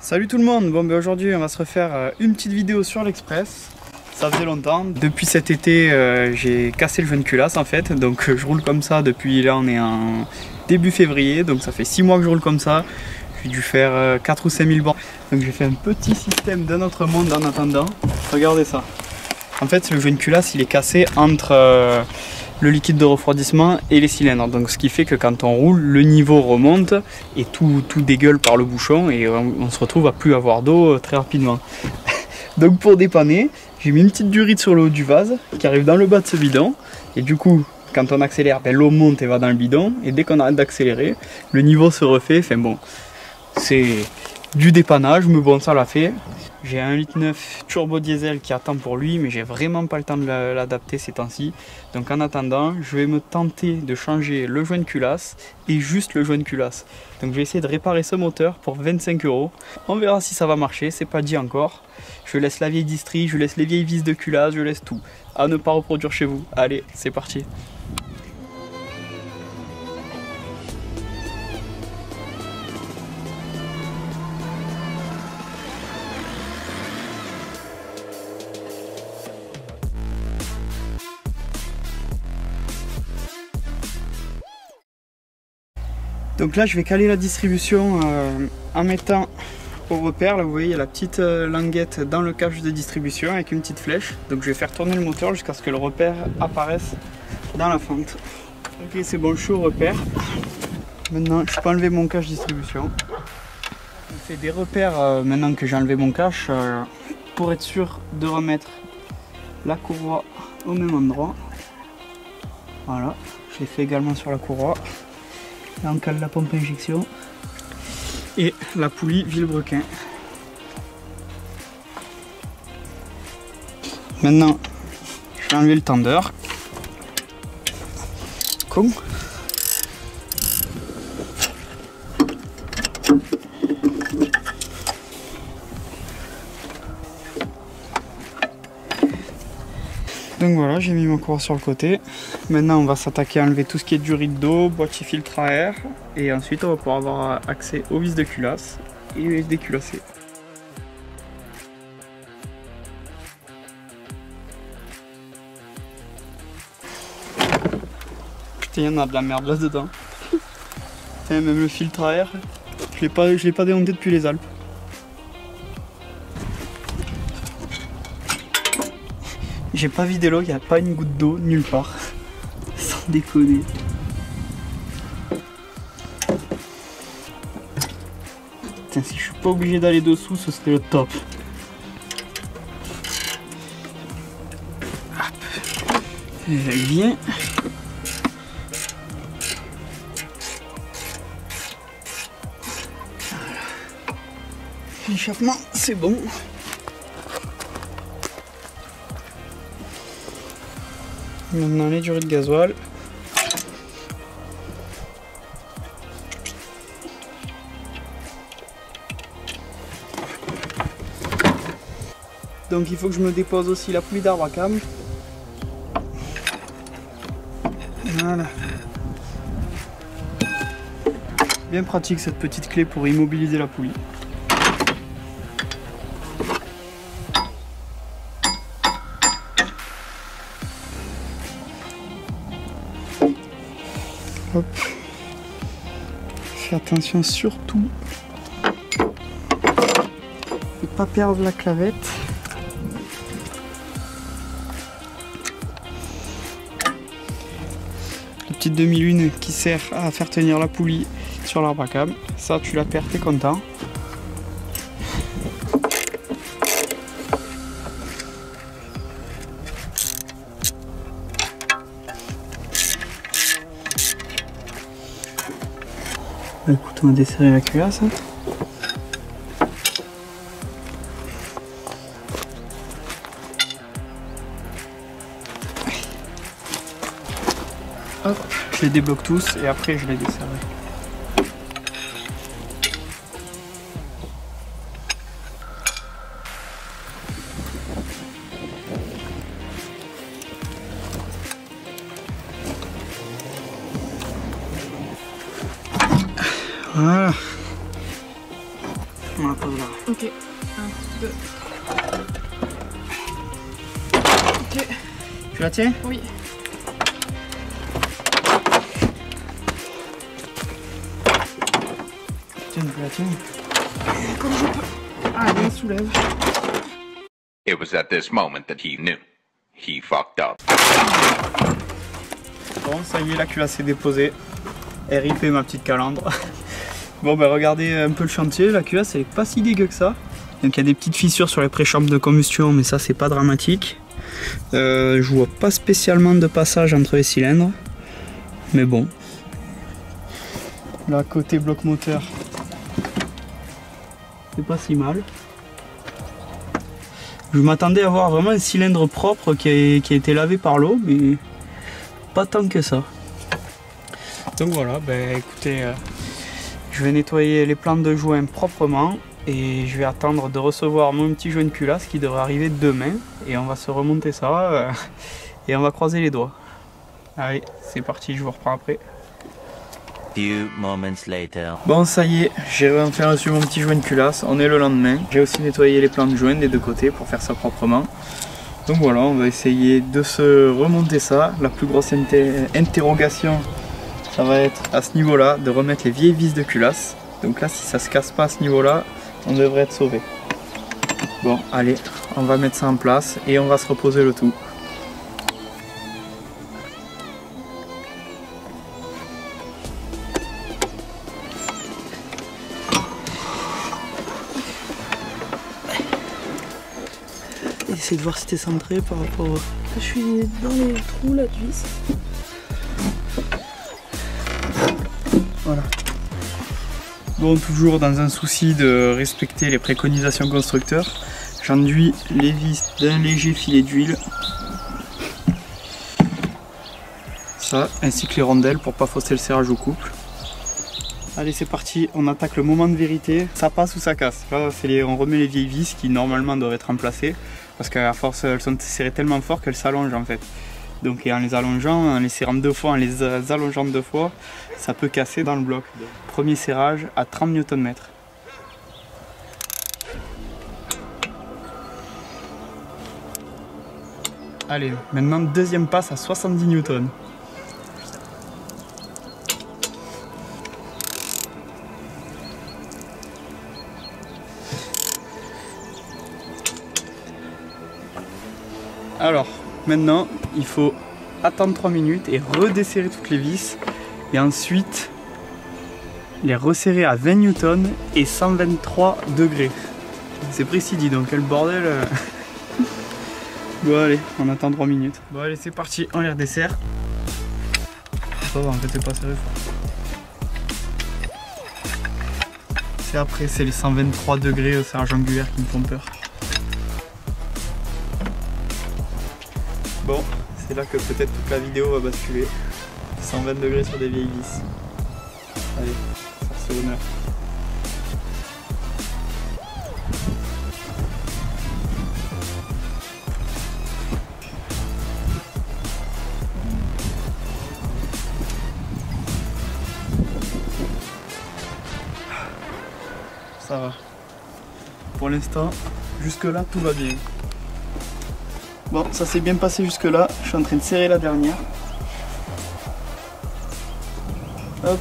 Salut tout le monde, bon ben aujourd'hui on va se refaire une petite vidéo sur l'Express. Ça faisait longtemps, depuis cet été j'ai cassé le jeune culasse en fait, donc je roule comme ça depuis, là on est en début février, donc ça fait 6 mois que je roule comme ça. J'ai dû faire 4 ou 5 000 bornes, donc j'ai fait un petit système d'un autre monde en attendant. Regardez ça, en fait le jeune culasse il est cassé entre le liquide de refroidissement et les cylindres, donc ce qui fait que quand on roule le niveau remonte et tout dégueule par le bouchon et on se retrouve à plus avoir d'eau très rapidement. Donc pour dépanner, j'ai mis une petite durite sur le haut du vase qui arrive dans le bas de ce bidon et du coup quand on accélère, ben, l'eau monte et va dans le bidon et dès qu'on arrête d'accélérer, le niveau se refait. Enfin bon, c'est du dépannage mais bon, ça l'a fait. J'ai un 1,9 litre turbo diesel qui attend pour lui, mais j'ai vraiment pas le temps de l'adapter ces temps-ci. Donc en attendant, je vais me tenter de changer le joint de culasse et juste le joint de culasse. Donc je vais essayer de réparer ce moteur pour 25 €. On verra si ça va marcher, c'est pas dit encore. Je laisse la vieille distrie, je laisse les vieilles vis de culasse, je laisse tout. À ne pas reproduire chez vous. Allez, c'est parti. Donc là je vais caler la distribution en mettant au repère, là vous voyez il y a la petite languette dans le cache de distribution avec une petite flèche. Donc je vais faire tourner le moteur jusqu'à ce que le repère apparaisse dans la fente. Ok, c'est bon, je suis au repère. Maintenant je peux enlever mon cache distribution. Je fais des repères maintenant que j'ai enlevé mon cache pour être sûr de remettre la courroie au même endroit. Voilà, je l'ai fait également sur la courroie. Là on cale la pompe injection et la poulie Villebrequin. Maintenant je vais enlever le tendeur. Con. Donc voilà, j'ai mis mon courroie sur le côté. Maintenant on va s'attaquer à enlever tout ce qui est durite d'eau, boîtier filtre à air. Et ensuite on va pouvoir avoir accès aux vis de culasse et déculasser. Putain, il y en a de la merde là dedans. Putain, même le filtre à air, je l'ai pas démonté depuis les Alpes. J'ai pas vidé l'eau, il n'y a pas une goutte d'eau nulle part. Sans déconner. Putain, si je suis pas obligé d'aller dessous, ce serait le top. Hop. Et elle vient. Voilà. L'échappement, c'est bon. Maintenant les durées de gasoil. Donc il faut que je me dépose aussi la poulie d'arbre à câble. Voilà. Bien pratique cette petite clé pour immobiliser la poulie. Hop. Fais attention surtout de pas perdre la clavette. La petite demi-lune qui sert à faire tenir la poulie sur l'arbre à câble. Ça tu la perds, t'es content. Écoute, on va desserrer la culasse. Hop, je les débloque tous et après je les desserre. Voilà. On la pose là. Ok. 1, 2. Ok. Tu la tiens? Oui. Tiens, tu la tiens. Comme je peux. Allez, soulève. It was at this moment that he knew. He fucked up. Bon, ça y est, la culasse est déposée. RIP ma petite calandre. Bon, bah regardez un peu le chantier. La culasse, elle est pas si dégueu que ça. Donc il y a des petites fissures sur les préchambres de combustion, mais ça, c'est pas dramatique. Je vois pas spécialement de passage entre les cylindres. Mais bon. Là, côté bloc moteur, c'est pas si mal. Je m'attendais à avoir vraiment un cylindre propre qui a été lavé par l'eau, mais pas tant que ça. Donc voilà, ben écoutez, je vais nettoyer les plantes de joint proprement et je vais attendre de recevoir mon petit joint de culasse qui devrait arriver demain et on va se remonter ça et on va croiser les doigts. Allez, c'est parti, je vous reprends après. Few moments later. Bon, ça y est, j'ai enfin reçu mon petit joint de culasse, on est le lendemain. J'ai aussi nettoyé les plans de joint des deux côtés pour faire ça proprement. Donc voilà, on va essayer de se remonter ça. La plus grosse interrogation, ça va être à ce niveau-là, de remettre les vieilles vis de culasse. Donc là, si ça se casse pas à ce niveau-là, on devrait être sauvé. Bon, allez, on va mettre ça en place et on va se reposer le tout. Essaye de voir si t'es centré par rapport au... Je suis dans les trous là de vis. Voilà. Bon, toujours dans un souci de respecter les préconisations constructeurs, j'enduis les vis d'un léger filet d'huile. Ça, ainsi que les rondelles pour pas fausser le serrage au couple. Allez, c'est parti, on attaque le moment de vérité. Ça passe ou ça casse. Là, on remet les vieilles vis qui normalement doivent être remplacées. Parce qu'à force, elles sont serrées tellement fort qu'elles s'allongent en fait. Donc et en les allongeant, en les serrant deux fois, en les allongeant deux fois, ça peut casser dans le bloc. Premier serrage à 30 Nm. Allez, maintenant deuxième passe à 70 Newton. Alors, maintenant, il faut attendre 3 minutes et redesserrer toutes les vis. Et ensuite, les resserrer à 20 Newton et 123 degrés. C'est précis dit, donc quel bordel. Bon allez, on attend 3 minutes. Bon allez, c'est parti, on les redessert. Ça va, en fait c'est pas serré fort. C'est après, c'est les 123 degrés au serrage angulaire qui me font peur. Bon, c'est là que peut-être toute la vidéo va basculer. 120 degrés sur des vieilles vis. Allez, force honneur. Ça va. Pour l'instant, jusque là tout va bien. Bon, ça s'est bien passé jusque là. Je suis en train de serrer la dernière. Hop.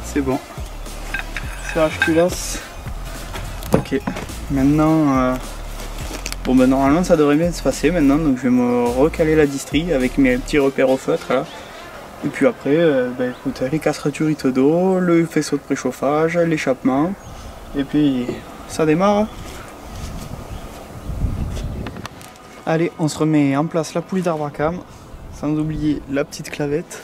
C'est bon. Serrage culasse. Ok. Maintenant, bon ben normalement ça devrait bien se passer maintenant, donc je vais me recaler la distrie avec mes petits repères au feutre là. Et puis après, ben écoute, les casseroles d'eau, le faisceau de préchauffage, l'échappement, et puis ça démarre. Allez, on se remet en place la poulie d'arbre à cam, sans oublier la petite clavette.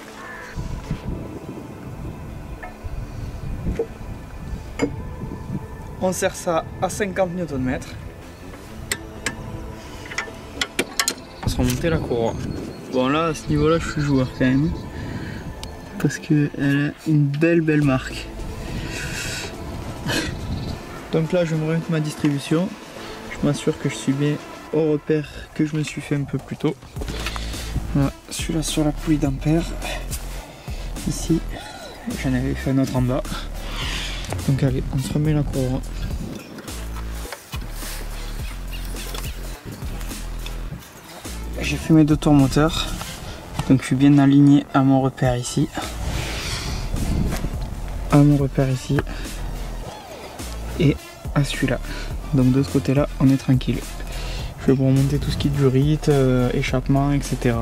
On serre ça à 50 Nm. On va se remonter la courroie. Bon là, à ce niveau-là, je suis joueur quand même. Parce qu'elle a une belle marque. Donc là, je vais me remettre ma distribution. Je Je m'assure que je suis bien au repère que je me suis fait un peu plus tôt. Voilà, celui-là sur la poulie d'ampère. Ici, j'en avais fait un autre en bas. Donc allez, on se remet la courroie. J'ai fait mes 2 tours moteurs. Donc je suis bien aligné à mon repère ici. À mon repère ici. Et à celui-là. Donc de ce côté-là, on est tranquille. Je vais vous remonter tout ce qui est du rite, échappement, etc.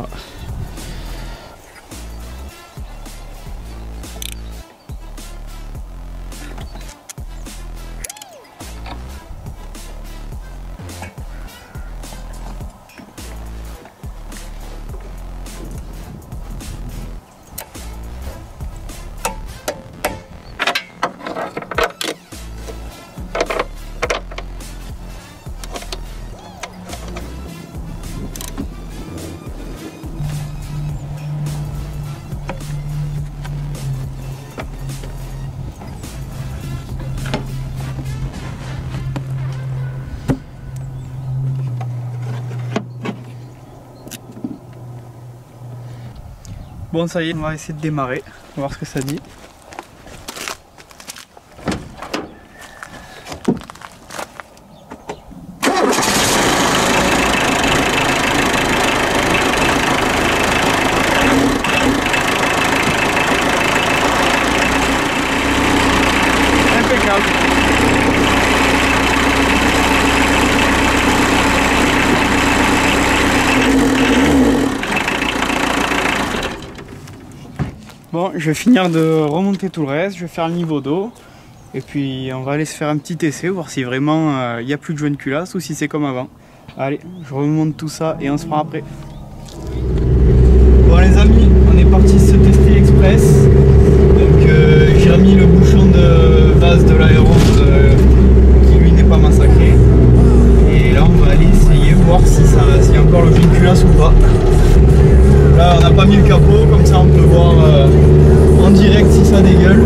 Bon, ça y est, on va essayer de démarrer, on va voir ce que ça dit. Impeccable. Bon, je vais finir de remonter tout le reste, je vais faire le niveau d'eau et puis on va aller se faire un petit essai, voir si vraiment il n'y a plus de joint de culasse ou si c'est comme avant. Allez, je remonte tout ça et on se fera après. Bon les amis, on est parti se tester express. Donc j'ai remis le bouchon de base de l'aéro qui lui n'est pas massacré. Et là on va aller essayer, voir si s'il y a encore le joint de culasse ou pas. Là on n'a pas mis le capot, comme ça on peut voir en direct si ça dégueule.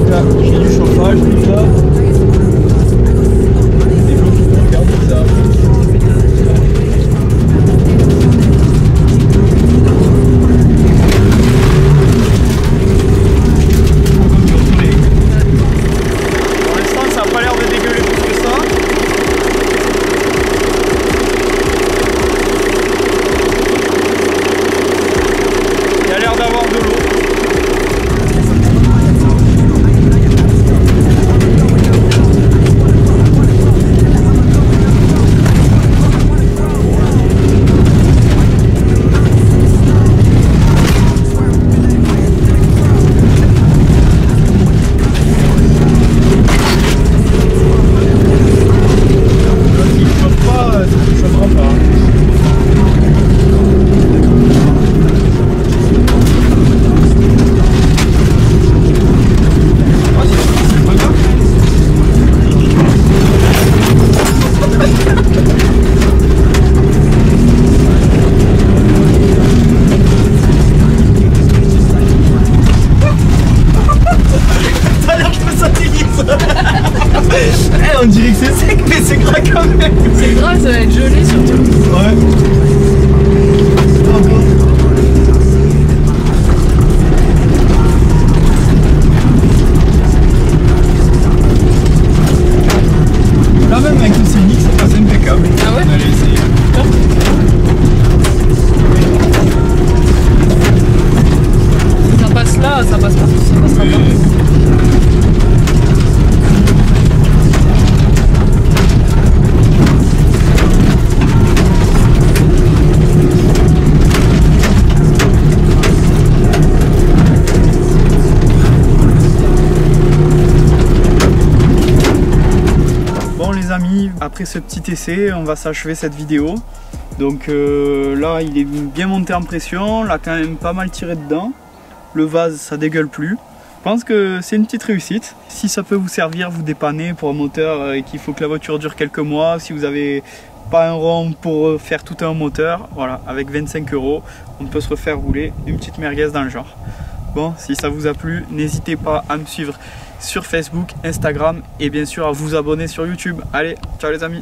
Là j'ai du chauffage, tout ça. On dirait que c'est sec, mais c'est gras quand même. C'est gras, ça va être gelé surtout. Ouais. Là même avec le Scénic, ça passe impeccable. Ah ouais? On va aller essayer. Ça passe là, ça passe partout, ça passera pas. Après ce petit essai, on va s'achever cette vidéo. Donc là, il est bien monté en pression, là quand même pas mal tiré dedans. le vase ça dégueule plus. Je pense que c'est une petite réussite. Si ça peut vous servir, vous dépanner pour un moteur et qu'il faut que la voiture dure quelques mois, si vous n'avez pas un rond pour faire tout un moteur, voilà, avec 25 €, on peut se refaire rouler une petite merguez dans le genre. Bon, si ça vous a plu, n'hésitez pas à me suivre sur Facebook, Instagram et bien sûr à vous abonner sur YouTube. Allez, ciao les amis!